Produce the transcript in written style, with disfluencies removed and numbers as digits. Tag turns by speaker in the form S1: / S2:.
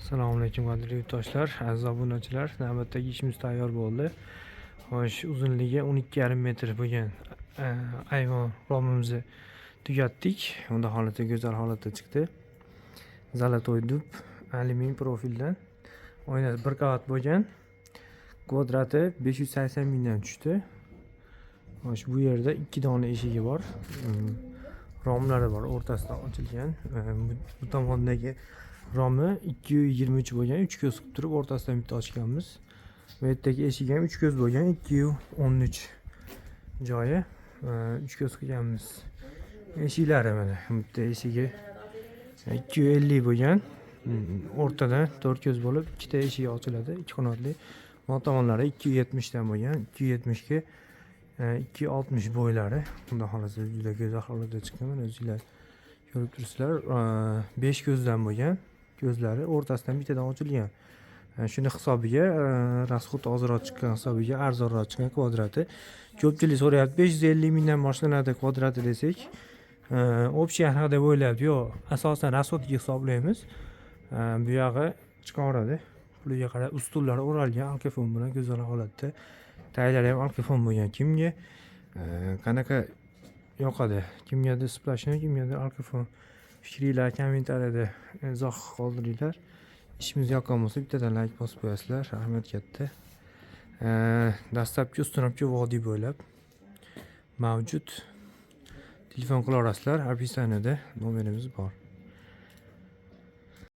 S1: Assalomu alaykum qadrli yurtdoshlar, aziz obunachilar. Navbatdagi ishimiz tayyor bo'ldi. Xo'sh, uzunligi 12,5 metr bo'lgan ayvon romimizni tugatdik. Unda holati go'zal holatda chiqdi. Zolotoy dub alyumin profildan. Oynasi bir qavat bo'lgan. Kvadrati 580 mingdan tushdi. Xo'sh, bu yerda 2 dona eshigi bor. Romlari bor, o'rtasidan ochilgan. Bu tomondagi romi 223 bo'lgan, 3 ko'z qilib turib o'rtasidan bitta ochganmiz. Bu yerdagi eshik ham 3 ko'z bo'lgan, 213 joyi 3 ko'z qilganmiz. Eshiklari mana bitta eshigi 250 bo'lgan, o'rtada 4 ko'z bo'lib, ikkita eshik ochiladi, ikki qanotli. Mon tomonlari 270 dan bo'lgan, 270 ga 260 bo'ylari. Bunda holati juda go'zal holatda chiqqan. Mana o'zingizlar ko'rib turibsizlar, 5 ko'zdan bo'lgan. Ko'zlari o'rtasidan bittadan ochilgan. Shuni hisobiga rasxod ozroq chiqqan hisobiga arzonroq chiqqan kvadrati. Ko'pchilik so'rayapti, 550 mingdan boshlanadi kvadrati desak, общий narx deb o'ylayapti. Yo'q, asosan rasxodga hisoblaymiz. Bu yog'i chiqaveradi. Puliga qarab ustullar o'ralgan alkafon bilan go'zal holatda. Taylari ham alkafon bo'lgan. Kimga qanaqa yoqadi? Kimgadir splashni, kimgadir alkafon. Fikringlar kommentariyada izoh qoldiringlar. Ishimiz yoqqan bo'lsa bittadan like bosib qo'yasizlar. Rahmat katta. Dastlabki ustunabchi vodiy bo'ylab mavjud. Telefon qila olasizlar. Описаниеda nomerimiz bor.